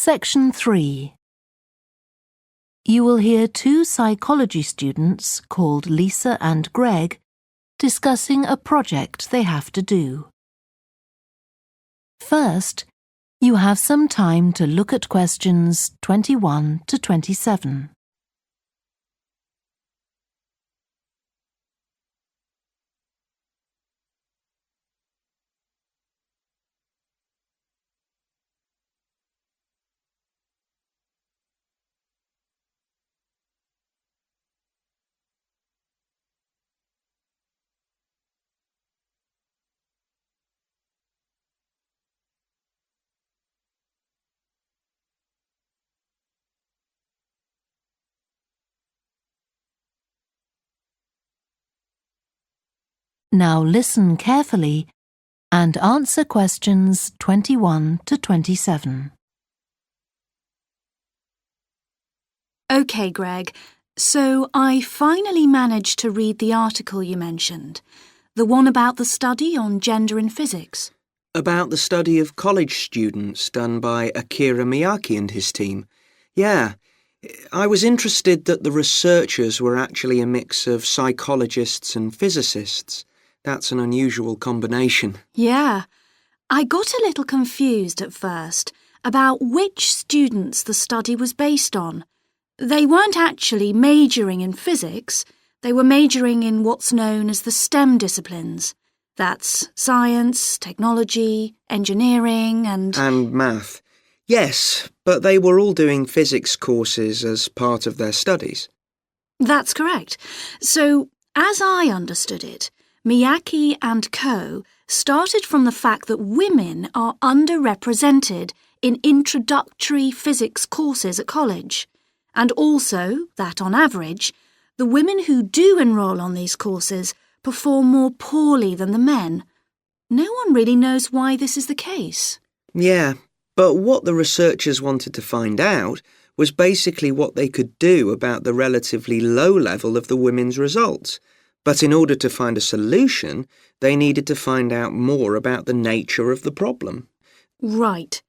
Section 3. You will hear two psychology students called Lisa and Greg discussing a project they have to do. First, you have some time to look at questions 21 to 27. Now listen carefully and answer questions 21 to 27. OK, Greg, so I finally managed to read the article you mentioned, the one about the study on gender in physics. About the study of college students done by Akira Miyake and his team. Yeah, I was interested that the researchers were actually a mix of psychologists and physicists. That's an unusual combination. Yeah, I got a little confused at first about which students the study was based on. They weren't actually majoring in physics, they were majoring in what's known as the STEM disciplines. That's science, technology, engineering and math. Yes, but they were all doing physics courses as part of their studies. That's correct. So, as I understood it, Miyake and co. started from the fact that women are underrepresented in introductory physics courses at college, and also that, on average, the women who do enroll on these courses perform more poorly than the men. No one really knows why this is the case. Yeah, but what the researchers wanted to find out was basically what they could do about the relatively low level of the women's results. But in order to find a solution, they needed to find out more about the nature of the problem. Right.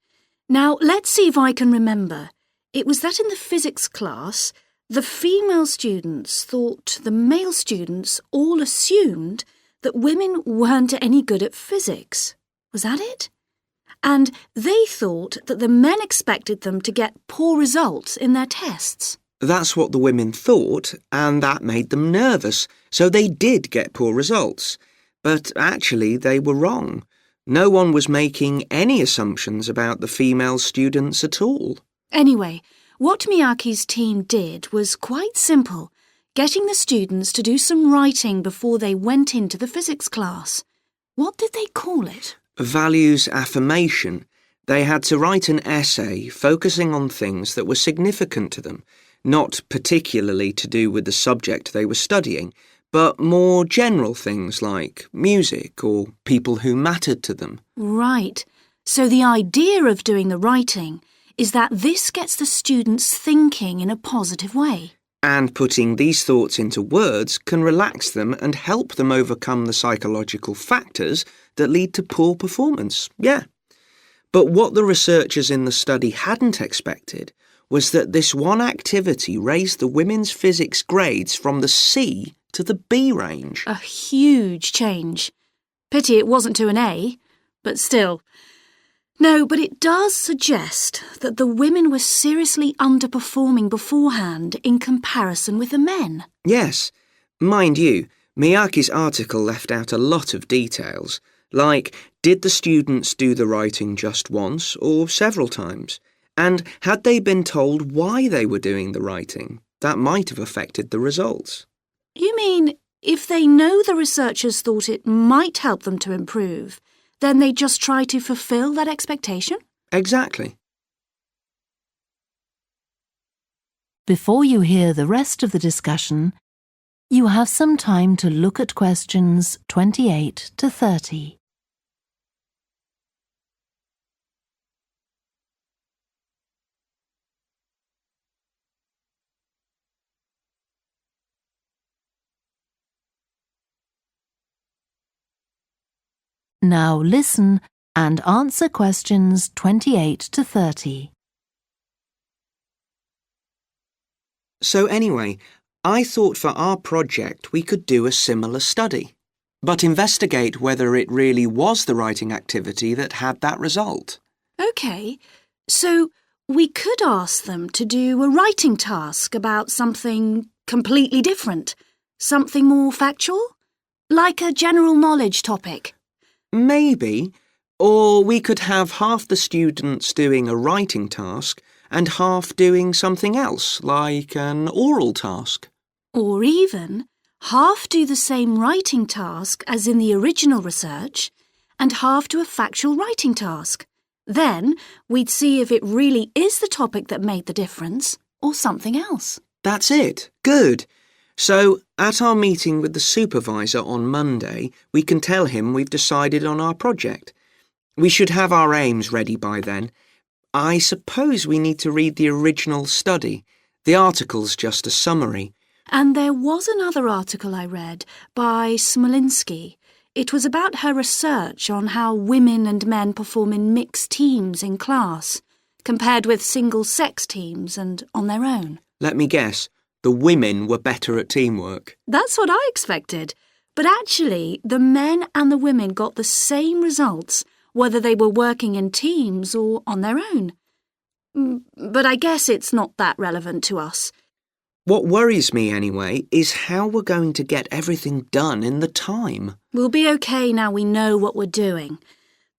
Now, let's see if I can remember. It was that in the physics class, the female students thought the male students all assumed that women weren't any good at physics. Was that it? And they thought that the men expected them to get poor results in their tests. That's what the women thought, and that made them nervous, so they did get poor results. But actually, they were wrong. No one was making any assumptions about the female students at all. Anyway, what Miyake's team did was quite simple, getting the students to do some writing before they went into the physics class. What did they call it? Values affirmation. They had to write an essay focusing on things that were significant to them, not particularly to do with the subject they were studying, but more general things like music or people who mattered to them. Right. So the idea of doing the writing is that this gets the students thinking in a positive way. And putting these thoughts into words can relax them and help them overcome the psychological factors that lead to poor performance. Yeah. But what the researchers in the study hadn't expected was that this one activity raised the women's physics grades from the C to the B range. A huge change. Pity it wasn't to an A, but still. No, but it does suggest that the women were seriously underperforming beforehand in comparison with the men. Yes. Mind you, Miyake's article left out a lot of details, like did the students do the writing just once or several times? And had they been told why they were doing the writing? That might have affected the results. You mean if they know the researchers thought it might help them to improve, then they just try to fulfill that expectation? Exactly. Before you hear the rest of the discussion, you have some time to look at questions 28 to 30. Now listen and answer questions 28 to 30. So anyway, I thought for our project we could do a similar study, but investigate whether it really was the writing activity that had that result. OK, so we could ask them to do a writing task about something completely different, something more factual, like a general knowledge topic. Maybe, or we could have half the students doing a writing task and half doing something else, like an oral task. Or even half do the same writing task as in the original research and half do a factual writing task. Then we'd see if it really is the topic that made the difference or something else. That's it. Good. So, at our meeting with the supervisor on Monday, we can tell him we've decided on our project. We should have our aims ready by then. I suppose we need to read the original study. The article's just a summary. And there was another article I read by Smolinski. It was about her research on how women and men perform in mixed teams in class, compared with single-sex teams and on their own. Let me guess, the women were better at teamwork. That's what I expected. But actually, the men and the women got the same results, whether they were working in teams or on their own. But I guess it's not that relevant to us. What worries me, anyway, is how we're going to get everything done in the time. We'll be okay now we know what we're doing.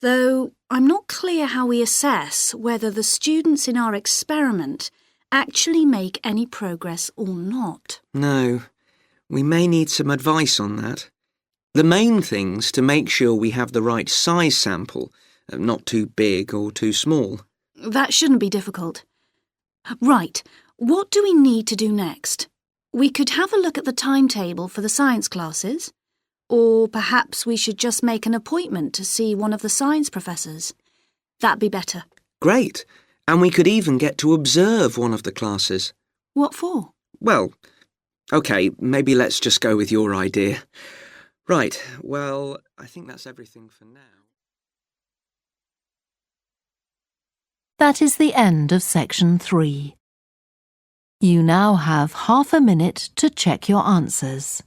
Though I'm not clear how we assess whether the students in our experiment actually make any progress or not. No, we may need some advice on that. The main thing's to make sure we have the right size sample, not too big or too small. That shouldn't be difficult. Right, what do we need to do next? We could have a look at the timetable for the science classes, or perhaps we should just make an appointment to see one of the science professors. That'd be better. Great. And we could even get to observe one of the classes. What for? Well, OK, maybe let's just go with your idea. Right, well, I think that's everything for now. That is the end of section 3. You now have half a minute to check your answers.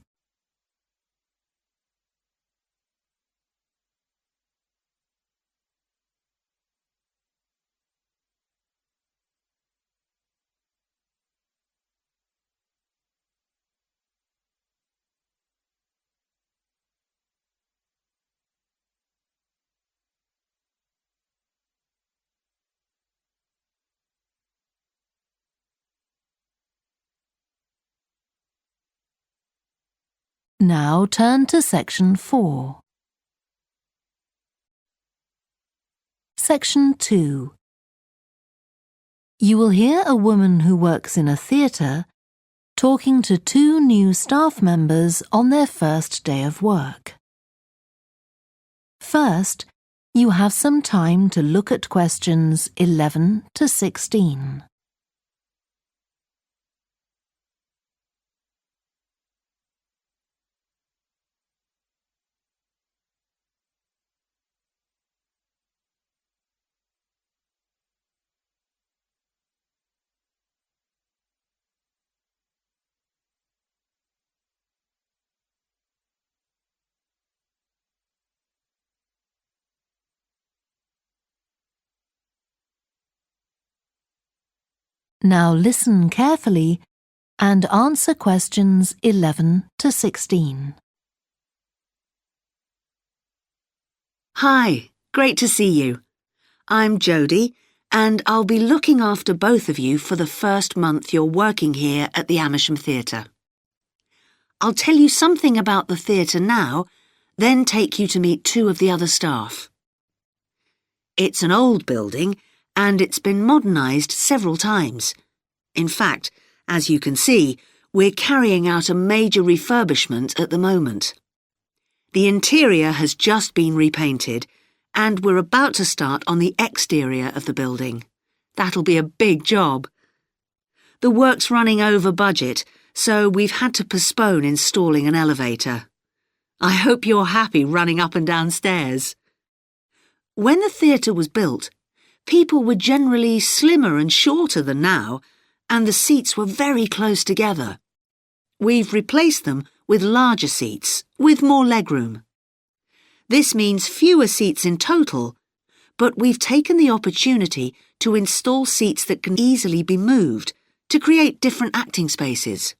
Now turn to section 4. Section 2. You will hear a woman who works in a theatre talking to 2 new staff members on their first day of work. First, you have some time to look at questions 11 to 16. Now listen carefully and answer questions 11 to 16. Hi, great to see you. I'm Jodie, and I'll be looking after both of you for the first month you're working here at the Amersham Theatre. I'll tell you something about the theatre now, then take you to meet 2 of the other staff. It's an old building, and it's been modernised several times. In fact, as you can see, we're carrying out a major refurbishment at the moment. The interior has just been repainted, and we're about to start on the exterior of the building. That'll be a big job. The work's running over budget, so we've had to postpone installing an elevator. I hope you're happy running up and down stairs. When the theatre was built, people were generally slimmer and shorter than now, and the seats were very close together. We've replaced them with larger seats, with more legroom. This means fewer seats in total, but we've taken the opportunity to install seats that can easily be moved to create different acting spaces.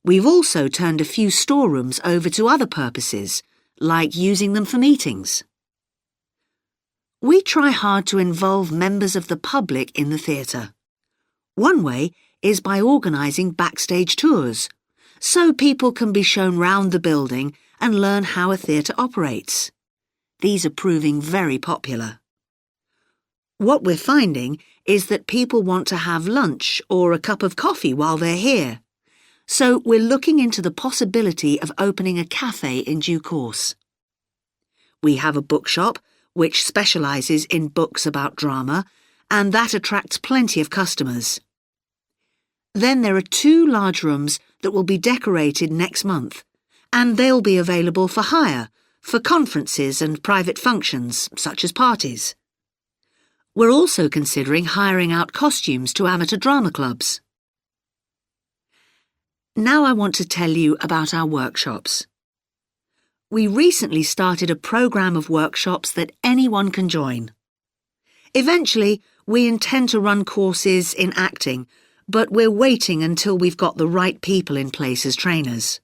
We've also turned a few storerooms over to other purposes, like using them for meetings. We try hard to involve members of the public in the theatre. One way is by organising backstage tours, so people can be shown round the building and learn how a theatre operates. These are proving very popular. What we're finding is that people want to have lunch or a cup of coffee while they're here. So we're looking into the possibility of opening a cafe in due course. We have a bookshop which specialises in books about drama, and that attracts plenty of customers. Then there are 2 large rooms that will be decorated next month, and they'll be available for hire, for conferences and private functions, such as parties. We're also considering hiring out costumes to amateur drama clubs. Now I want to tell you about our workshops. We recently started a programme of workshops that anyone can join. Eventually, we intend to run courses in acting, but we're waiting until we've got the right people in place as trainers.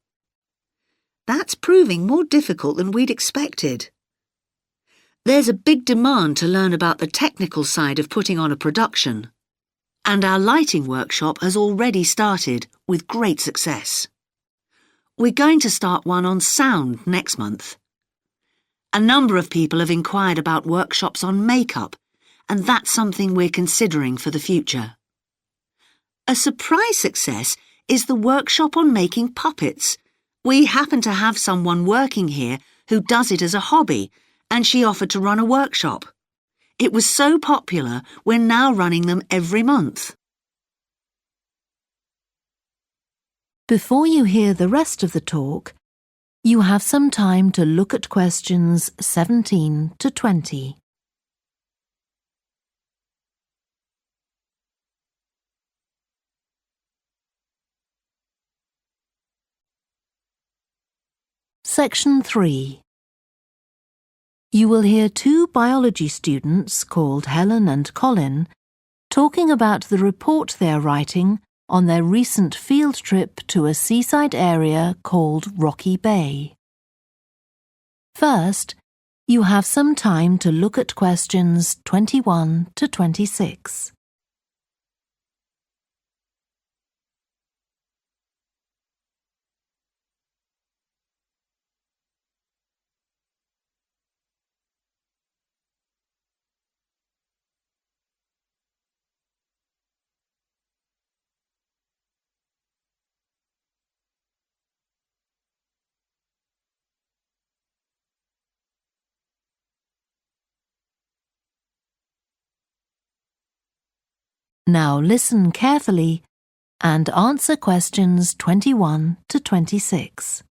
That's proving more difficult than we'd expected. There's a big demand to learn about the technical side of putting on a production, and our lighting workshop has already started with great success. We're going to start one on sound next month. A number of people have inquired about workshops on makeup, and that's something we're considering for the future. A surprise success is the workshop on making puppets. We happen to have someone working here who does it as a hobby, and she offered to run a workshop. It was so popular, we're now running them every month. Before you hear the rest of the talk, you have some time to look at questions 17 to 20. Section 3. You will hear 2 biology students called Helen and Colin talking about the report they are writing on their recent field trip to a seaside area called Rocky Bay. First, you have some time to look at questions 21 to 26. Now listen carefully and answer questions 21 to 26.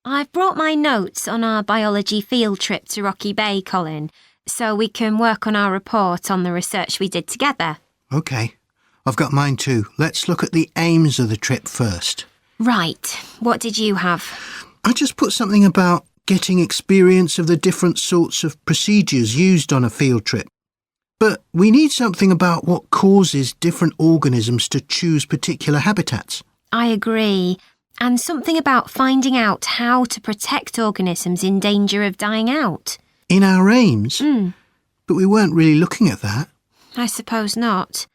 I've brought my notes on our biology field trip to Rocky Bay, Colin, so we can work on our report on the research we did together. OK. I've got mine too. Let's look at the aims of the trip first. Right. What did you have? I just put something about getting experience of the different sorts of procedures used on a field trip. But we need something about what causes different organisms to choose particular habitats. I agree. And something about finding out how to protect organisms in danger of dying out. In our aims? But we weren't really looking at that. I suppose not.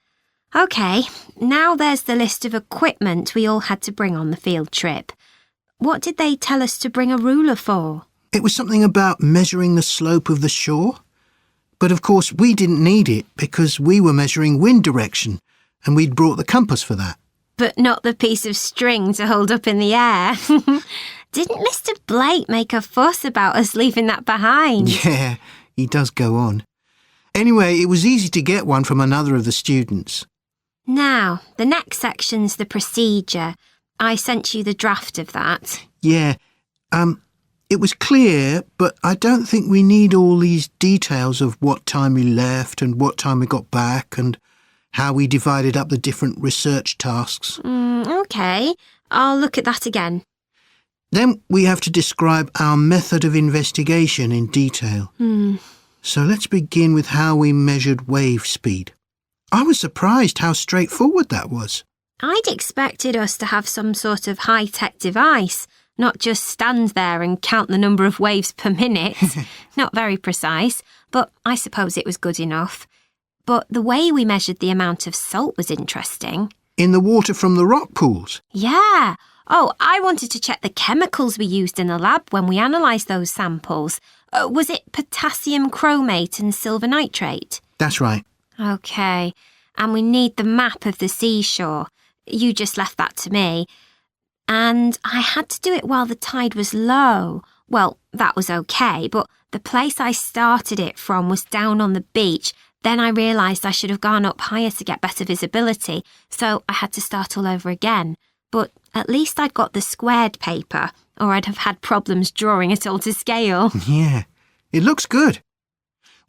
OK, now there's the list of equipment we all had to bring on the field trip. What did they tell us to bring a ruler for? It was something about measuring the slope of the shore. But of course we didn't need it because we were measuring wind direction and we'd brought the compass for that. But not the piece of string to hold up in the air. Didn't Mr. Blake make a fuss about us leaving that behind? Yeah, he does go on. Anyway, it was easy to get one from another of the students. Now, the next section's the procedure. I sent you the draft of that. Yeah, It was clear, but I don't think we need all these details of what time we left and what time we got back and how we divided up the different research tasks. OK, I'll look at that again. Then we have to describe our method of investigation in detail. So let's begin with how we measured wave speed. I was surprised how straightforward that was. I'd expected us to have some sort of high-tech device, not just stand there and count the number of waves per minute. Not very precise, but I suppose it was good enough. But the way we measured the amount of salt was interesting. In the water from the rock pools. Yeah. Oh, I wanted to check the chemicals we used in the lab when we analysed those samples. Was it potassium chromate and silver nitrate? That's right. OK. And we need the map of the seashore. You just left that to me. And I had to do it while the tide was low. Well, that was OK, but the place I started it from was down on the beach. Then I realised I should have gone up higher to get better visibility, so I had to start all over again. But at least I'd got the squared paper, or I'd have had problems drawing it all to scale. Yeah, it looks good.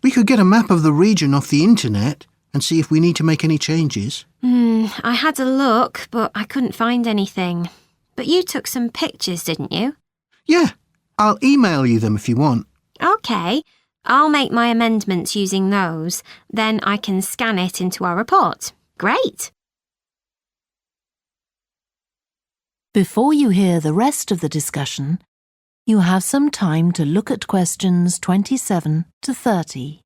We could get a map of the region off the internet and see if we need to make any changes. I had a look, but I couldn't find anything. But you took some pictures, didn't you? Yeah, I'll email you them if you want. OK. I'll make my amendments using those. Then I can scan it into our report. Great. Before you hear the rest of the discussion, you have some time to look at questions 27 to 30.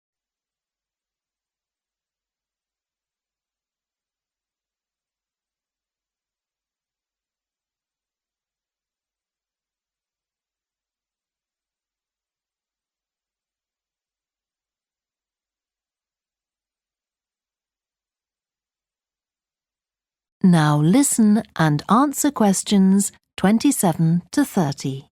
Now listen and answer questions 27 to 30.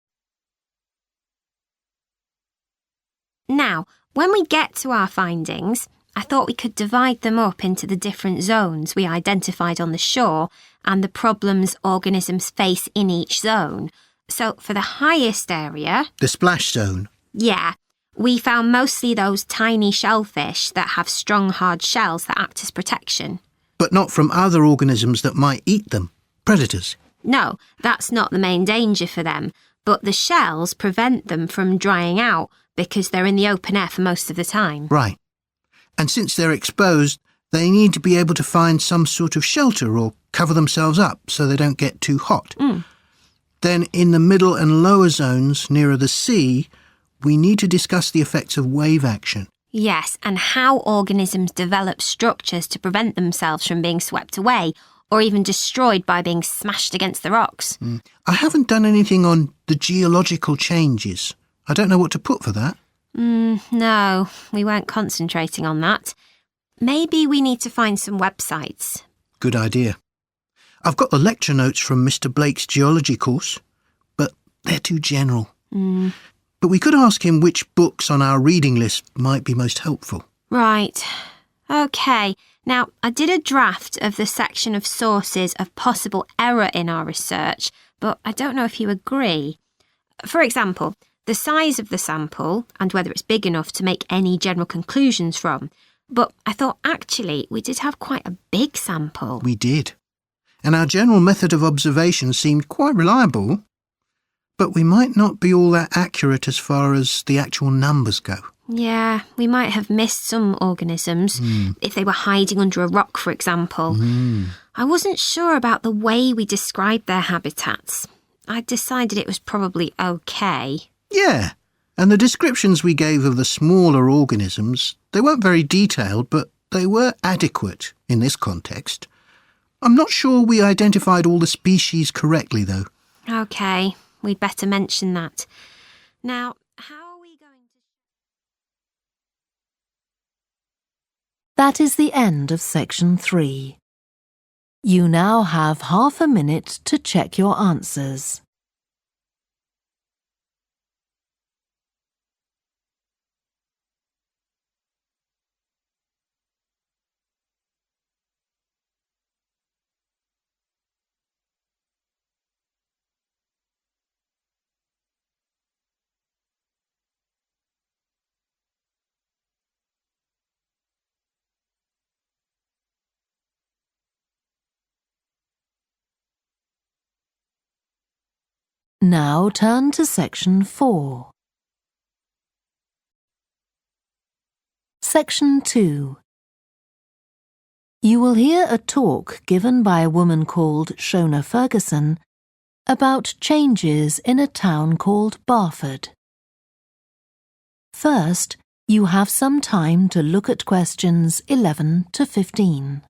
Now, when we get to our findings, I thought we could divide them up into the different zones we identified on the shore and the problems organisms face in each zone. So for the highest area... The splash zone. Yeah, we found mostly those tiny shellfish that have strong hard shells that act as protection. But not from other organisms that might eat them. Predators. No, that's not the main danger for them, but the shells prevent them from drying out because they're in the open air for most of the time. Right. And since they're exposed, they need to be able to find some sort of shelter or cover themselves up so they don't get too hot. Then in the middle and lower zones nearer the sea, we need to discuss the effects of wave action. Yes, and how organisms develop structures to prevent themselves from being swept away or even destroyed by being smashed against the rocks. I haven't done anything on the geological changes. I don't know what to put for that. No, we weren't concentrating on that. Maybe we need to find some websites. Good idea. I've got the lecture notes from Mr. Blake's geology course, but they're too general. But we could ask him which books on our reading list might be most helpful. Right. OK. Now, I did a draft of the section of sources of possible error in our research, but I don't know if you agree. For example, the size of the sample and whether it's big enough to make any general conclusions from. But I thought actually we did have quite a big sample. We did. And our general method of observation seemed quite reliable. But we might not be all that accurate as far as the actual numbers go. Yeah, we might have missed some organisms, if they were hiding under a rock, for example. I wasn't sure about the way we described their habitats. I decided it was probably OK. Yeah, and the descriptions we gave of the smaller organisms, they weren't very detailed, but they were adequate in this context. I'm not sure we identified all the species correctly, though. OK. We'd better mention that. Now, how are we going to... That is the end of section 3. You now have half a minute to check your answers. Now turn to section 4. Section 2. You will hear a talk given by a woman called Shona Ferguson about changes in a town called Barford. First, you have some time to look at questions 11 to 15.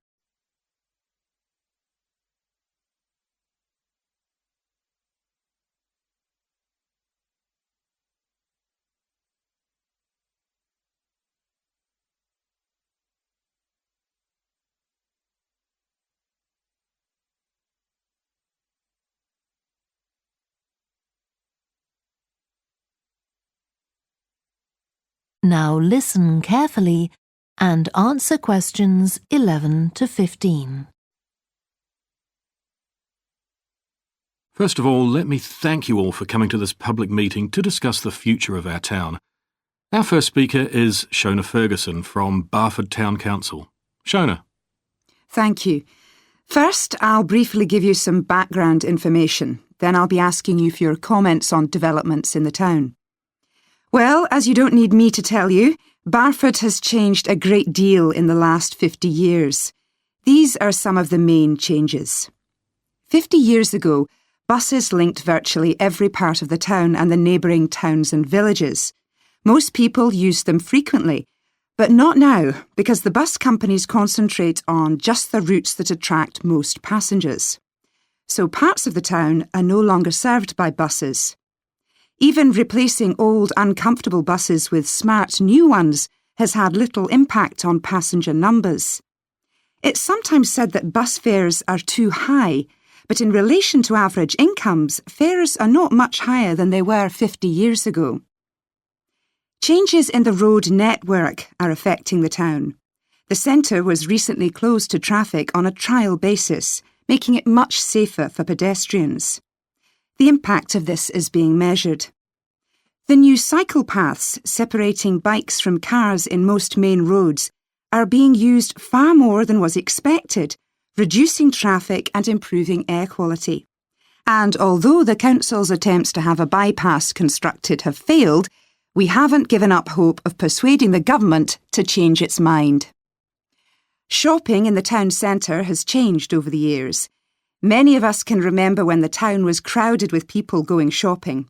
Now listen carefully and answer questions 11 to 15. First of all, let me thank you all for coming to this public meeting to discuss the future of our town. Our first speaker is Shona Ferguson from Barford Town Council. Shona. Thank you. First, I'll briefly give you some background information. Then I'll be asking you for your comments on developments in the town. Well, as you don't need me to tell you, Barford has changed a great deal in the last 50 years. These are some of the main changes. 50 years ago, buses linked virtually every part of the town and the neighbouring towns and villages. Most people used them frequently, but not now, because the bus companies concentrate on just the routes that attract most passengers. So parts of the town are no longer served by buses. Even replacing old, uncomfortable buses with smart new ones has had little impact on passenger numbers. It's sometimes said that bus fares are too high, but in relation to average incomes, fares are not much higher than they were 50 years ago. Changes in the road network are affecting the town. The centre was recently closed to traffic on a trial basis, making it much safer for pedestrians. The impact of this is being measured. The new cycle paths separating bikes from cars in most main roads are being used far more than was expected, reducing traffic and improving air quality. And although the council's attempts to have a bypass constructed have failed, we haven't given up hope of persuading the government to change its mind. Shopping in the town centre has changed over the years. Many of us can remember when the town was crowded with people going shopping.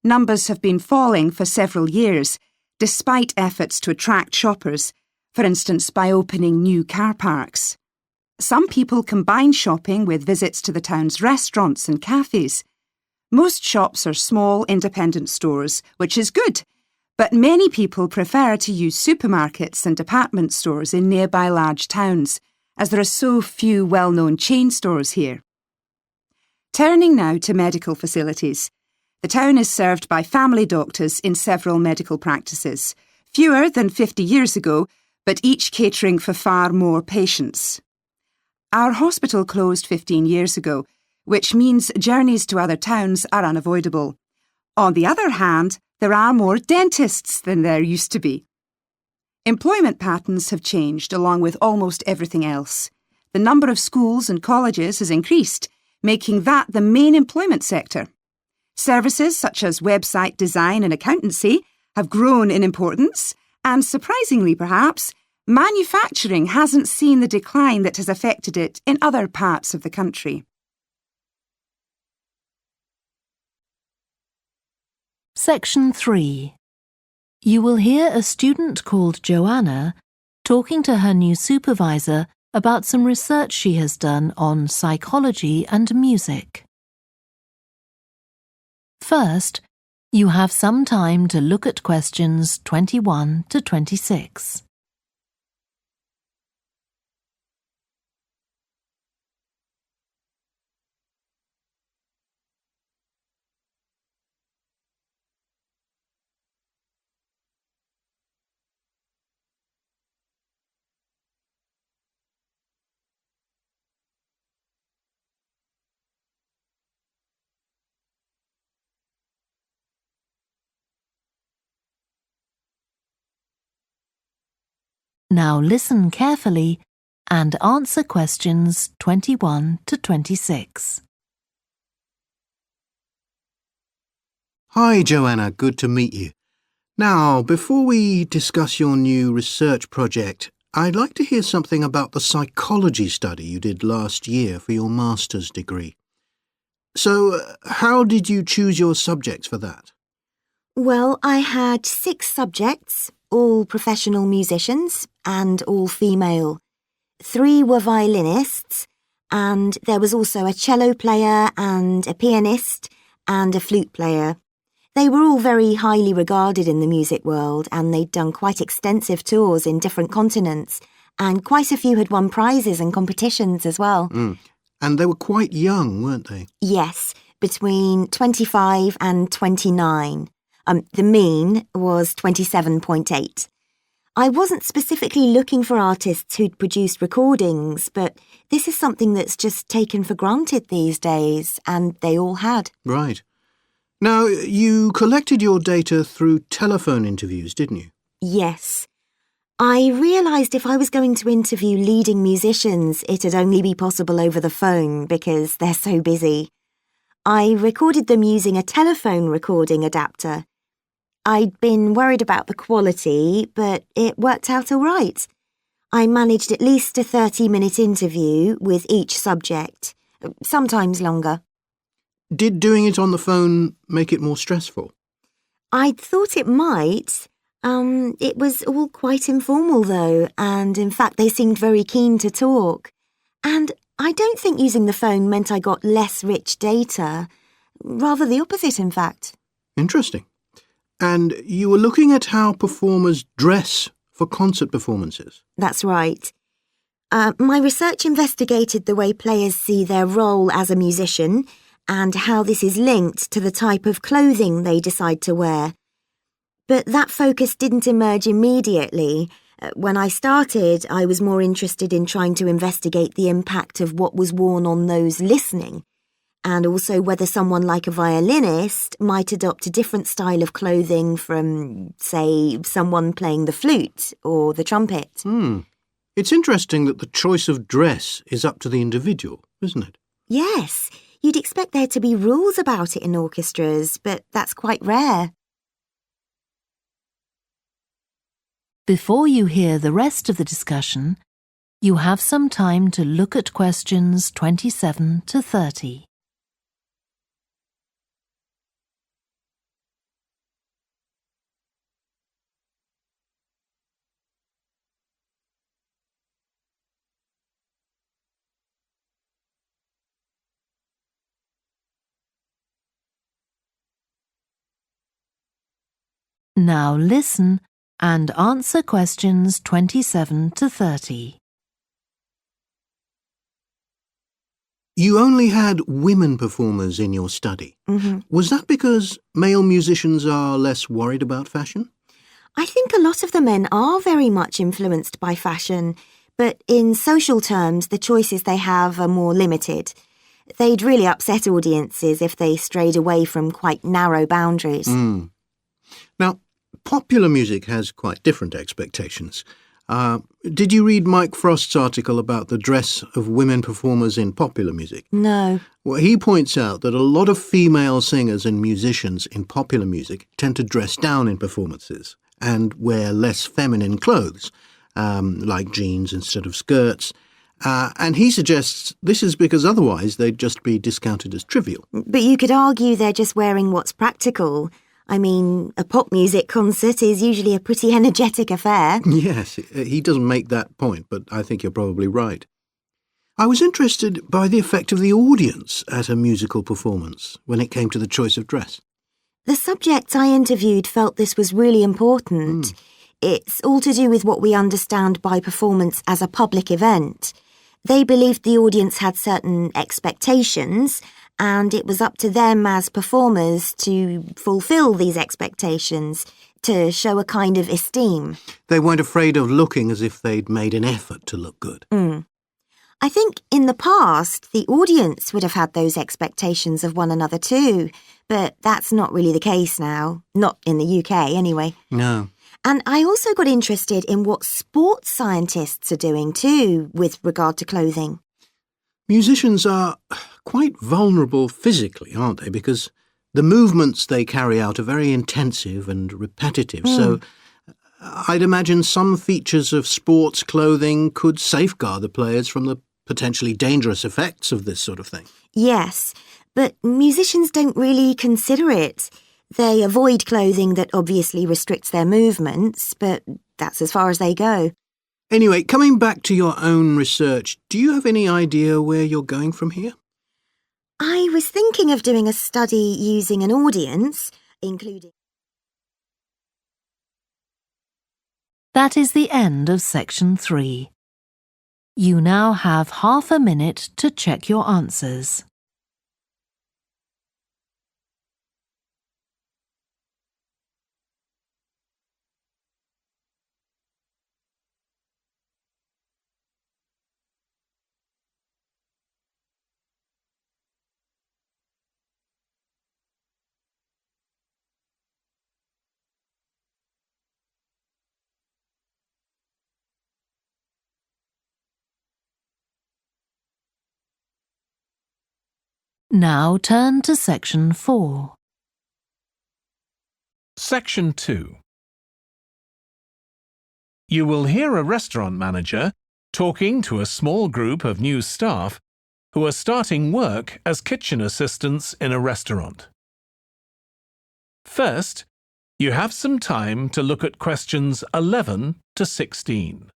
Numbers have been falling for several years, despite efforts to attract shoppers, for instance by opening new car parks. Some people combine shopping with visits to the town's restaurants and cafes. Most shops are small independent stores, which is good, but many people prefer to use supermarkets and department stores in nearby large towns, as there are so few well-known chain stores here. Turning now to medical facilities. The town is served by family doctors in several medical practices, fewer than 50 years ago, but each catering for far more patients. Our hospital closed 15 years ago, which means journeys to other towns are unavoidable. On the other hand, there are more dentists than there used to be. Employment patterns have changed along with almost everything else. The number of schools and colleges has increased, making that the main employment sector. Services such as website design and accountancy have grown in importance, and surprisingly perhaps, manufacturing hasn't seen the decline that has affected it in other parts of the country. Section 3. You will hear a student called Joanna talking to her new supervisor about some research she has done on psychology and music. First, you have some time to look at questions 21 to 26. Now listen carefully and answer questions 21 to 26. Hi, Joanna. Good to meet you. Now, before we discuss your new research project, I'd like to hear something about the psychology study you did last year for your master's degree. So, how did you choose your subjects for that? Well, I had 6 subjects, all professional musicians and all female. 3 were violinists, and there was also a cello player and a pianist and a flute player. They were all very highly regarded in the music world, and they'd done quite extensive tours in different continents, and quite a few had won prizes and competitions as well. And they were quite young, weren't they? Yes, between 25 and 29. The mean was 27.8. I wasn't specifically looking for artists who'd produced recordings, but this is something that's just taken for granted these days, and they all had. Right. Now, you collected your data through telephone interviews, didn't you? Yes. I realised if I was going to interview leading musicians, it'd only be possible over the phone because they're so busy. I recorded them using a telephone recording adapter. I'd been worried about the quality, but it worked out all right. I managed at least a 30-minute interview with each subject, sometimes longer. Did doing it on the phone make it more stressful? I'd thought it might. It was all quite informal, though, and in fact they seemed very keen to talk. And I don't think using the phone meant I got less rich data. Rather the opposite, in fact. Interesting. And you were looking at how performers dress for concert performances? That's right. My research investigated the way players see their role as a musician and how this is linked to the type of clothing they decide to wear. But that focus didn't emerge immediately. When I started, I was more interested in trying to investigate the impact of what was worn on those listening, and also whether someone like a violinist might adopt a different style of clothing from, say, someone playing the flute or the trumpet. It's interesting that the choice of dress is up to the individual, isn't it? Yes. You'd expect there to be rules about it in orchestras, but that's quite rare. Before you hear the rest of the discussion, you have some time to look at questions 27 to 30. Now listen and answer questions 27 to 30. You only had women performers in your study. Was that because male musicians are less worried about fashion? I think a lot of the men are very much influenced by fashion, but in social terms, the choices they have are more limited. They'd really upset audiences if they strayed away from quite narrow boundaries. Now, popular music has quite different expectations. Did you read Mike Frost's article about the dress of women performers in popular music? No. Well, he points out that a lot of female singers and musicians in popular music tend to dress down in performances and wear less feminine clothes, like jeans instead of skirts. And he suggests this is because otherwise they'd just be discounted as trivial. But you could argue they're just wearing what's practical. I mean, a pop music concert is usually a pretty energetic affair. Yes, he doesn't make that point, but I think you're probably right. I was interested by the effect of the audience at a musical performance when it came to the choice of dress. The subjects I interviewed felt this was really important. It's all to do with what we understand by performance as a public event. They believed the audience had certain expectations, and it was up to them as performers to fulfil these expectations, to show a kind of esteem. They weren't afraid of looking as if they'd made an effort to look good. I think in the past, the audience would have had those expectations of one another too, but that's not really the case now. Not in the UK, anyway. No. And I also got interested in what sports scientists are doing too, with regard to clothing. Musicians are quite vulnerable physically, aren't they? Because The movements they carry out are very intensive and repetitive, so I'd imagine some features of sports clothing could safeguard the players from the potentially dangerous effects of this sort of thing. Yes, but musicians don't really consider it. They avoid clothing that obviously restricts their movements, but that's as far as they go. Anyway, coming back to your own research, do you have any idea where you're going from here? I was thinking of doing a study using an audience, including... That is the end of section 3. You now have half a minute to check your answers. Now turn to section 4. Section 2. You will hear a restaurant manager talking to a small group of new staff who are starting work as kitchen assistants in a restaurant. First, you have some time to look at questions 11 to 16.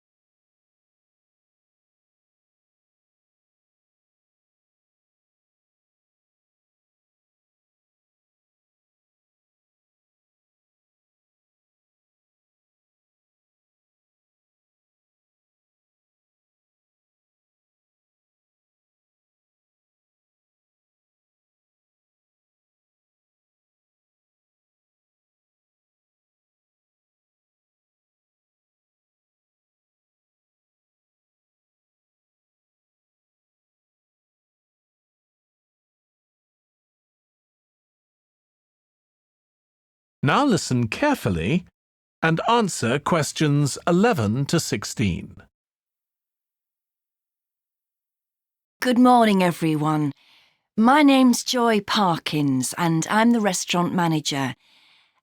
Now listen carefully and answer questions 11 to 16. Good morning, everyone. My name's Joy Parkins and I'm the restaurant manager.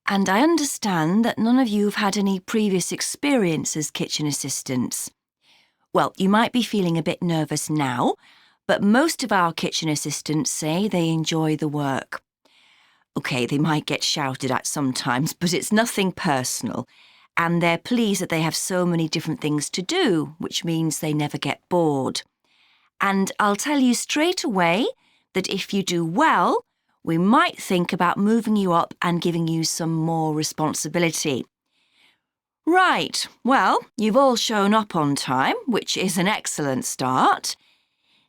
And I understand that none of you have had any previous experience as kitchen assistants. Well, you might be feeling a bit nervous now, but most of our kitchen assistants say they enjoy the work. OK, they might get shouted at sometimes, but it's nothing personal. And they're pleased that they have so many different things to do, which means they never get bored. And I'll tell you straight away that if you do well, we might think about moving you up and giving you some more responsibility. Right, well, you've all shown up on time, which is an excellent start.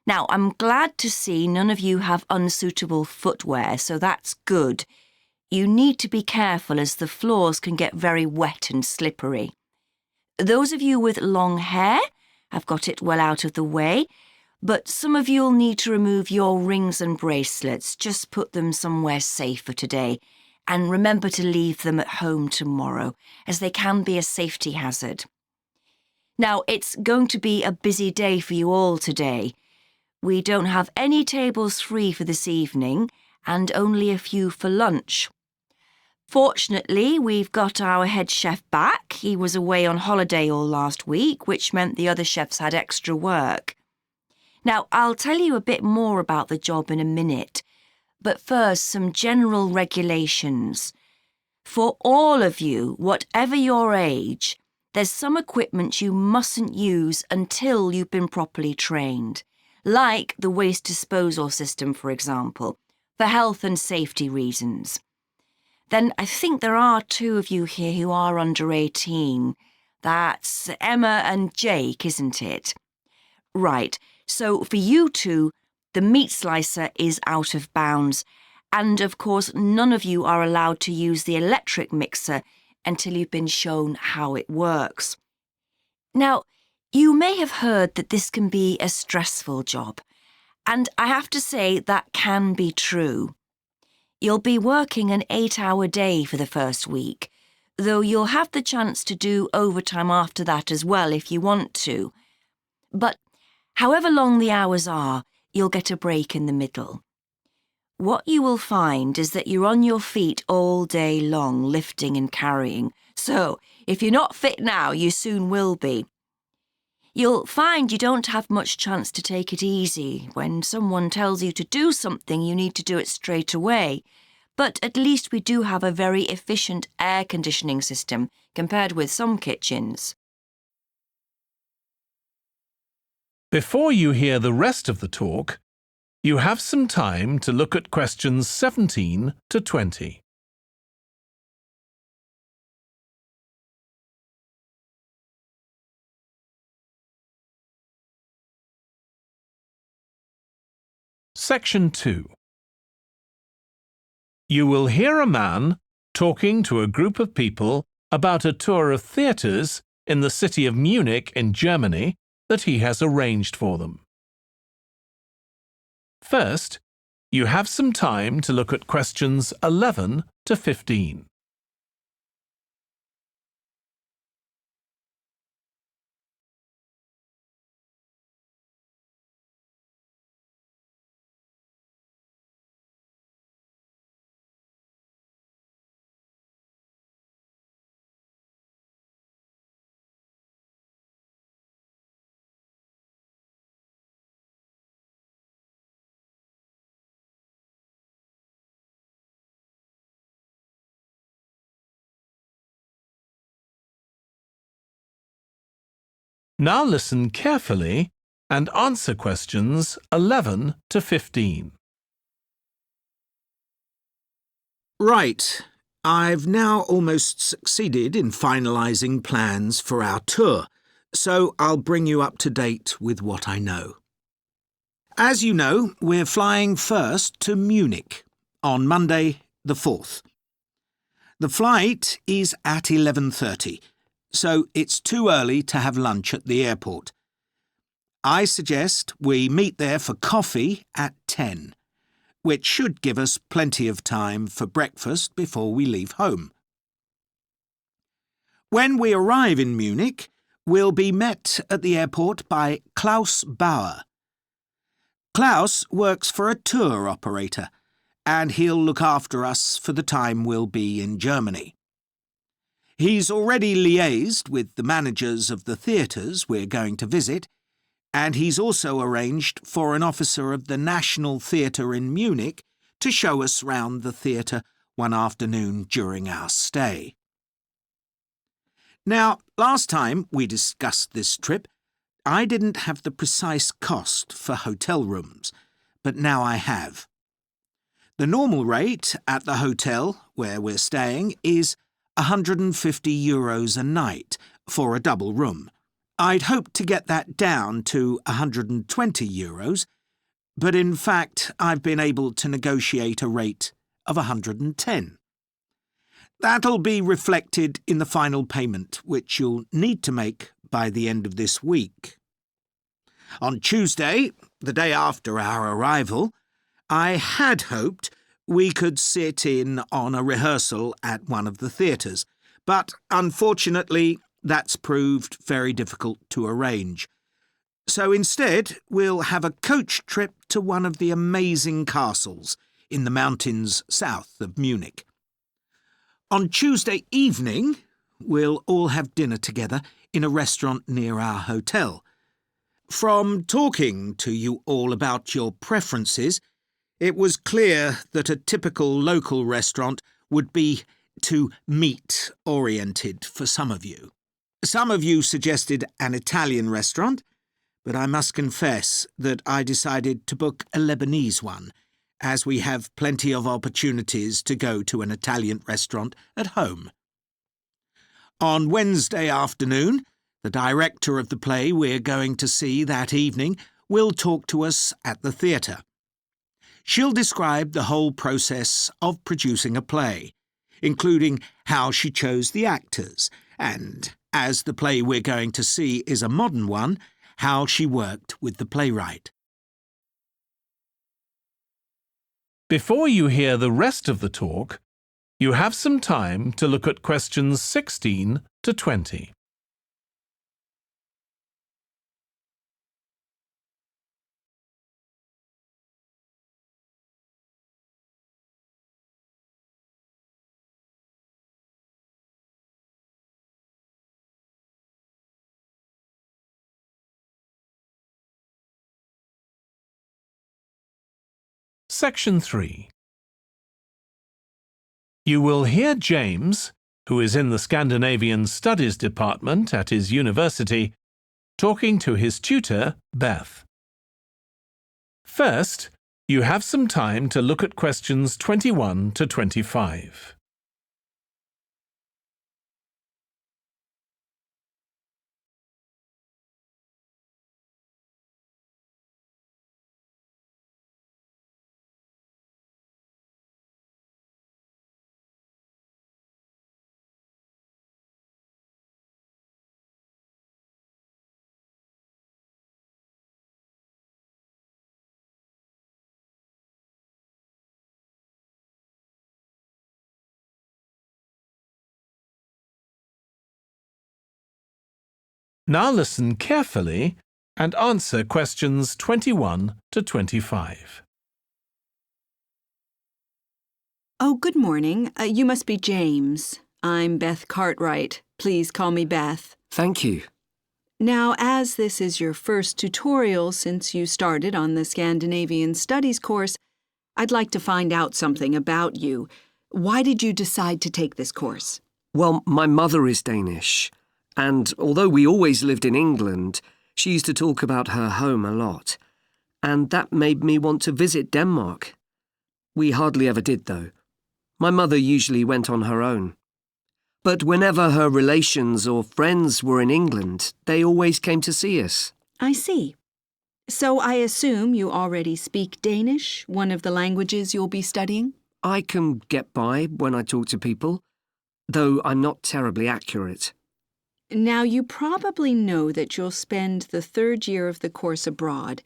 Now, I'm glad to see none of you have unsuitable footwear, so that's good. You need to be careful as the floors can get very wet and slippery. Those of you with long hair have got it well out of the way, but some of you'll need to remove your rings and bracelets. Just put them somewhere safer today, and remember to leave them at home tomorrow, as they can be a safety hazard. Now, it's going to be a busy day for you all today. We don't have any tables free for this evening and only a few for lunch. Fortunately, we've got our head chef back. He was away on holiday all last week, which meant the other chefs had extra work. Now, I'll tell you a bit more about the job in a minute, but first some general regulations. For all of you, whatever your age, there's some equipment you mustn't use until you've been properly trained. Like the waste disposal system, for example, for health and safety reasons. Then I think there are 2 of you here who are under 18. That's Emma and Jake, isn't it? Right, so for you 2, the meat slicer is out of bounds. And of course, none of you are allowed to use the electric mixer until you've been shown how it works. Now, you may have heard that this can be a stressful job, and I have to say that can be true. You'll be working an 8-hour day for the first week, though you'll have the chance to do overtime after that as well if you want to. But however long the hours are, you'll get a break in the middle. What you will find is that you're on your feet all day long, lifting and carrying. So, if you're not fit now, you soon will be. You'll find you don't have much chance to take it easy. When someone tells you to do something, you need to do it straight away. But at least we do have a very efficient air conditioning system compared with some kitchens. Before you hear the rest of the talk, you have some time to look at questions 17 to 20. Section 2. You will hear a man talking to a group of people about a tour of theatres in the city of Munich in Germany that he has arranged for them. First, you have some time to look at questions 11 to 15. Now listen carefully and answer questions 11 to 15. Right. I've now almost succeeded in finalising plans for our tour, so I'll bring you up to date with what I know. As you know, we're flying first to Munich on Monday the 4th. The flight is at 11:30. So it's too early to have lunch at the airport. I suggest we meet there for coffee at 10, which should give us plenty of time for breakfast before we leave home. When we arrive in Munich, we'll be met at the airport by Klaus Bauer. Klaus works for a tour operator, and he'll look after us for the time we'll be in Germany. He's already liaised with the managers of the theatres we're going to visit, and he's also arranged for an officer of the National Theatre in Munich to show us round the theatre one afternoon during our stay. Now, last time we discussed this trip, I didn't have the precise cost for hotel rooms, but now I have. The normal rate at the hotel where we're staying is €150 a night for a double room. I'd hoped to get that down to €120, but in fact I've been able to negotiate a rate of €110. That'll be reflected in the final payment, which you'll need to make by the end of this week. On Tuesday, the day after our arrival, I had hoped we could sit in on a rehearsal at one of the theatres, but unfortunately that's proved very difficult to arrange. So instead, we'll have a coach trip to one of the amazing castles in the mountains south of Munich. On Tuesday evening, we'll all have dinner together in a restaurant near our hotel. From talking to you all about your preferences, it was clear that a typical local restaurant would be too meat-oriented for some of you. Some of you suggested an Italian restaurant, but I must confess that I decided to book a Lebanese one, as we have plenty of opportunities to go to an Italian restaurant at home. On Wednesday afternoon, the director of the play we're going to see that evening will talk to us at the theatre. She'll describe the whole process of producing a play, including how she chose the actors, and, as the play we're going to see is a modern one, how she worked with the playwright. Before you hear the rest of the talk, you have some time to look at questions 16 to 20. Section 3. You will hear James, who is in the Scandinavian Studies department at his university, talking to his tutor, Beth. First, you have some time to look at questions 21 to 25. Now listen carefully and answer questions 21 to 25. Oh, good morning. You must be James. I'm Beth Cartwright. Please call me Beth. Thank you. Now, as this is your first tutorial since you started on the Scandinavian Studies course, I'd like to find out something about you. Why did you decide to take this course? Well, my mother is Danish, and although we always lived in England, she used to talk about her home a lot, and that made me want to visit Denmark. We hardly ever did, though. My mother usually went on her own. But whenever her relations or friends were in England, they always came to see us. I see. So I assume you already speak Danish, one of the languages you'll be studying? I can get by when I talk to people, though I'm not terribly accurate. Now, you probably know that you'll spend the third year of the course abroad.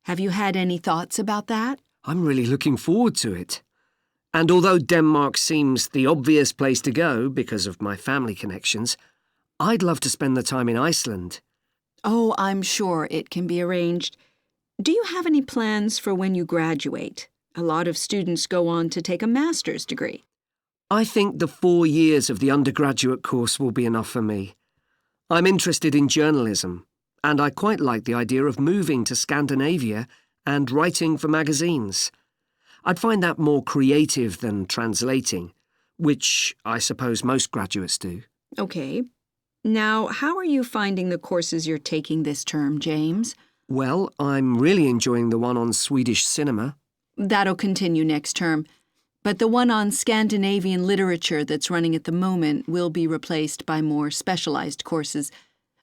Have you had any thoughts about that? I'm really looking forward to it. And although Denmark seems the obvious place to go because of my family connections, I'd love to spend the time in Iceland. Oh, I'm sure it can be arranged. Do you have any plans for when you graduate? A lot of students go on to take a master's degree. I think the 4 years of the undergraduate course will be enough for me. I'm interested in journalism, and I quite like the idea of moving to Scandinavia and writing for magazines. I'd find that more creative than translating, which I suppose most graduates do. Okay. Now, how are you finding the courses you're taking this term, James? Well, I'm really enjoying the one on Swedish cinema. That'll continue next term. But the one on Scandinavian literature that's running at the moment will be replaced by more specialized courses.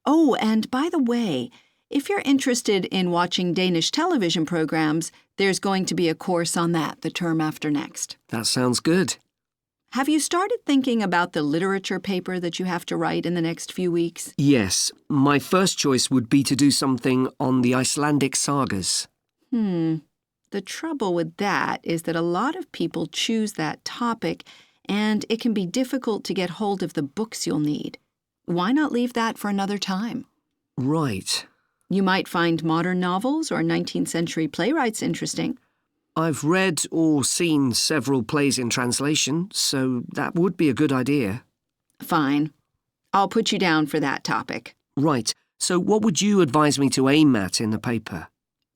Oh, and by the way, if you're interested in watching Danish television programs, there's going to be a course on that the term after next. That sounds good. Have you started thinking about the literature paper that you have to write in the next few weeks? Yes, my first choice would be to do something on the Icelandic sagas. The trouble with that is that a lot of people choose that topic, and it can be difficult to get hold of the books you'll need. Why not leave that for another time? Right. You might find modern novels or 19th century playwrights interesting. I've read or seen several plays in translation, so that would be a good idea. Fine. I'll put you down for that topic. Right. So what would you advise me to aim at in the paper?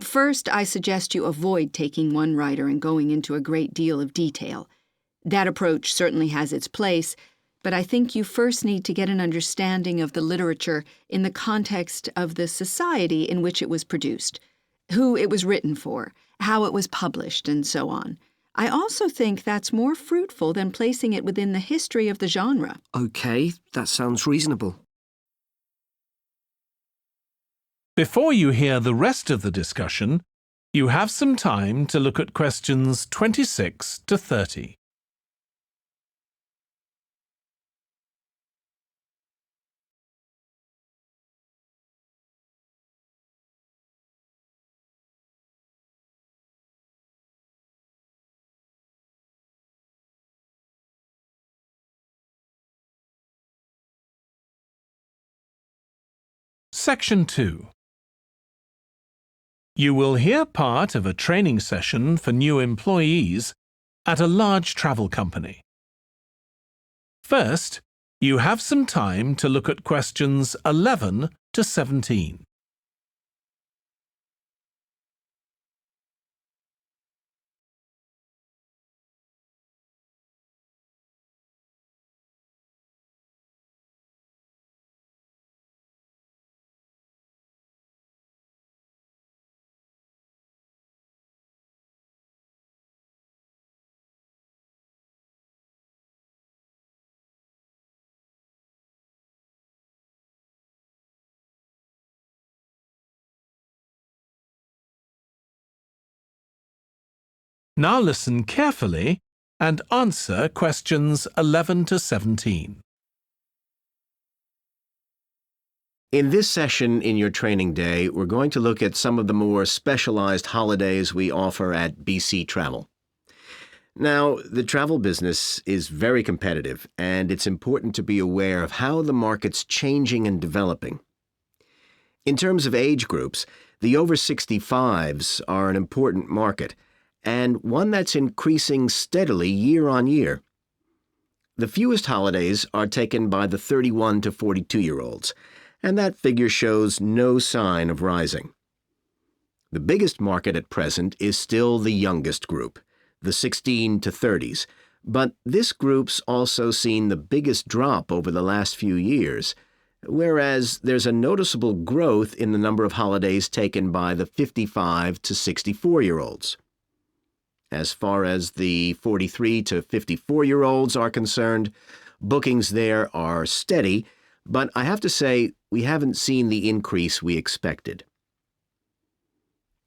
First, I suggest you avoid taking one writer and going into a great deal of detail. That approach certainly has its place, but I think you first need to get an understanding of the literature in the context of the society in which it was produced, who it was written for, how it was published, and so on. I also think that's more fruitful than placing it within the history of the genre. Okay, that sounds reasonable. Before you hear the rest of the discussion, you have some time to look at questions 26 to 30. Section 2. You will hear part of a training session for new employees at a large travel company. First, you have some time to look at questions 11 to 17. Now listen carefully and answer questions 11 to 17. In this session in your training day, we're going to look at some of the more specialized holidays we offer at BC Travel. Now, the travel business is very competitive, and it's important to be aware of how the market's changing and developing. In terms of age groups, the over 65s are an important market, and one that's increasing steadily year on year. The fewest holidays are taken by the 31 to 42-year-olds, and that figure shows no sign of rising. The biggest market at present is still the youngest group, the 16 to 30s, but this group's also seen the biggest drop over the last few years, whereas there's a noticeable growth in the number of holidays taken by the 55 to 64-year-olds. As far as the 43 to 54-year-olds are concerned, bookings there are steady, but I have to say we haven't seen the increase we expected.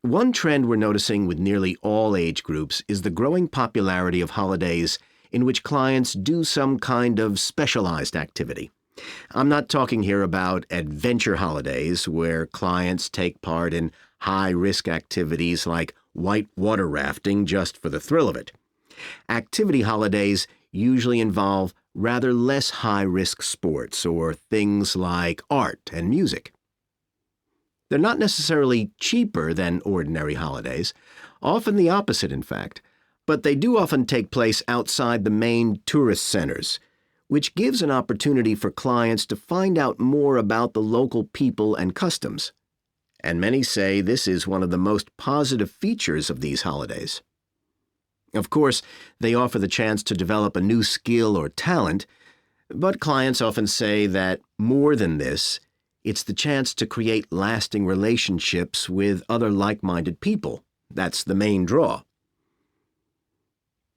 One trend we're noticing with nearly all age groups is the growing popularity of holidays in which clients do some kind of specialized activity. I'm not talking here about adventure holidays where clients take part in high-risk activities like whitewater rafting just for the thrill of it. Activity holidays usually involve rather less high-risk sports or things like art and music. They're not necessarily cheaper than ordinary holidays, often the opposite in fact, but they do often take place outside the main tourist centers, which gives an opportunity for clients to find out more about the local people and customs. And many say this is one of the most positive features of these holidays. Of course, they offer the chance to develop a new skill or talent, but clients often say that more than this, it's the chance to create lasting relationships with other like-minded people. That's the main draw.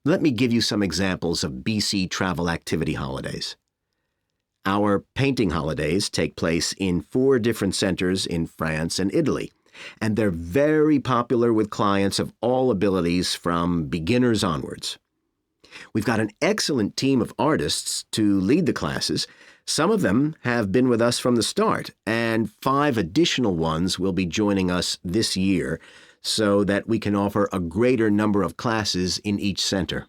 Let me give you some examples of BC travel activity holidays. Our painting holidays take place in 4 different centers in France and Italy, and they're very popular with clients of all abilities from beginners onwards. We've got an excellent team of artists to lead the classes. Some of them have been with us from the start, and 5 additional ones will be joining us this year so that we can offer a greater number of classes in each center.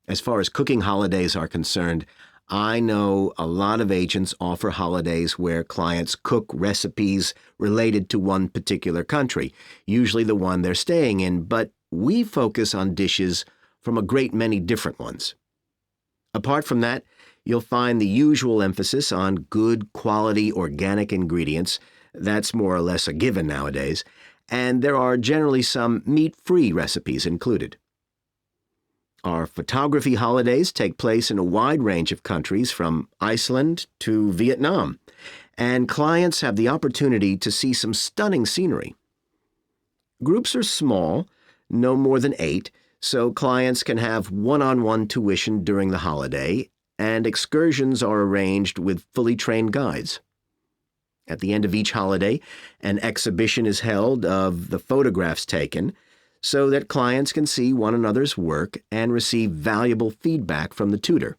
As far as cooking holidays are concerned, I know a lot of agents offer holidays where clients cook recipes related to one particular country, usually the one they're staying in, but we focus on dishes from a great many different ones. Apart from that, you'll find the usual emphasis on good quality organic ingredients. That's more or less a given nowadays, and there are generally some meat-free recipes included. Our photography holidays take place in a wide range of countries from Iceland to Vietnam, and clients have the opportunity to see some stunning scenery. Groups are small, no more than 8, so clients can have one-on-one tuition during the holiday, and excursions are arranged with fully trained guides. At the end of each holiday, an exhibition is held of the photographs taken so that clients can see one another's work and receive valuable feedback from the tutor.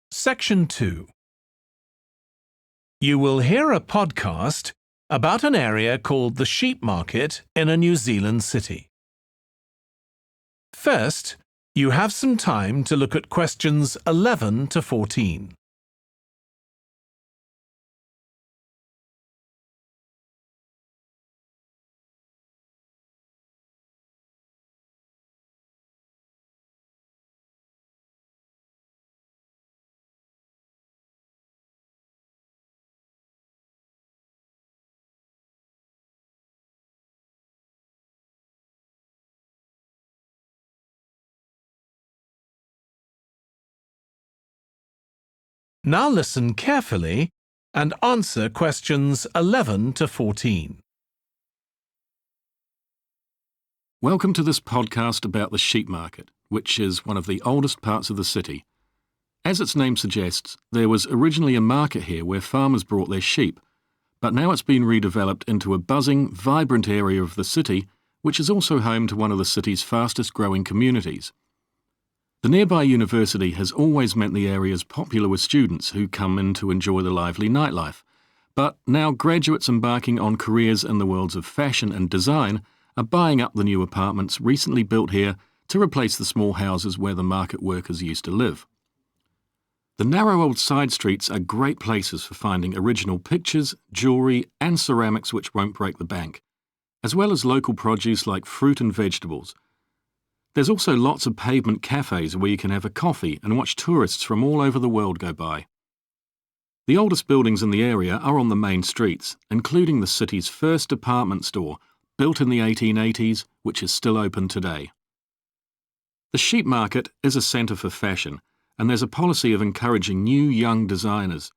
Section 2. You will hear a podcast about an area called the Sheep Market in a New Zealand city. First, you have some time to look at questions 11 to 14. Now listen carefully and answer questions 11 to 14. Welcome to this podcast about the sheep market, which is one of the oldest parts of the city. As its name suggests, there was originally a market here where farmers brought their sheep, but now it's been redeveloped into a buzzing, vibrant area of the city which is also home to one of the city's fastest growing communities. The nearby university has always meant the area is popular with students who come in to enjoy the lively nightlife, but now graduates embarking on careers in the worlds of fashion and design are buying up the new apartments recently built here to replace the small houses where the market workers used to live. The narrow old side streets are great places for finding original pictures, jewellery and ceramics which won't break the bank, as well as local produce like fruit and vegetables. There's also lots of pavement cafes where you can have a coffee and watch tourists from all over the world go by. The oldest buildings in the area are on the main streets, including the city's first department store, built in the 1880s, which is still open today. The Sheep Market is a centre for fashion, and there's a policy of encouraging new young designers.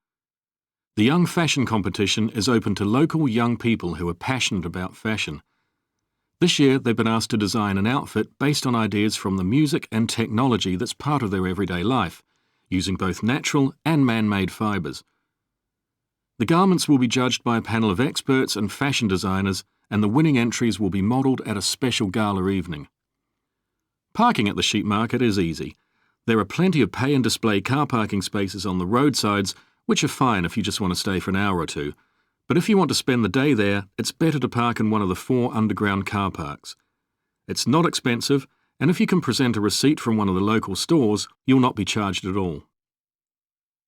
The Young Fashion Competition is open to local young people who are passionate about fashion. This year they've been asked to design an outfit based on ideas from the music and technology that's part of their everyday life, using both natural and man-made fibres. The garments will be judged by a panel of experts and fashion designers, and the winning entries will be modelled at a special gala evening. Parking at the Sheep Market is easy. There are plenty of pay and display car parking spaces on the roadsides, which are fine if you just want to stay for an hour or two. But if you want to spend the day there, it's better to park in one of the 4 underground car parks. It's not expensive, and if you can present a receipt from one of the local stores, you'll not be charged at all.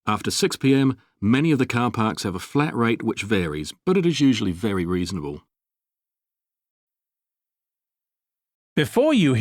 After 6 p.m, many of the car parks have a flat rate which varies, but it is usually very reasonable. Before you hear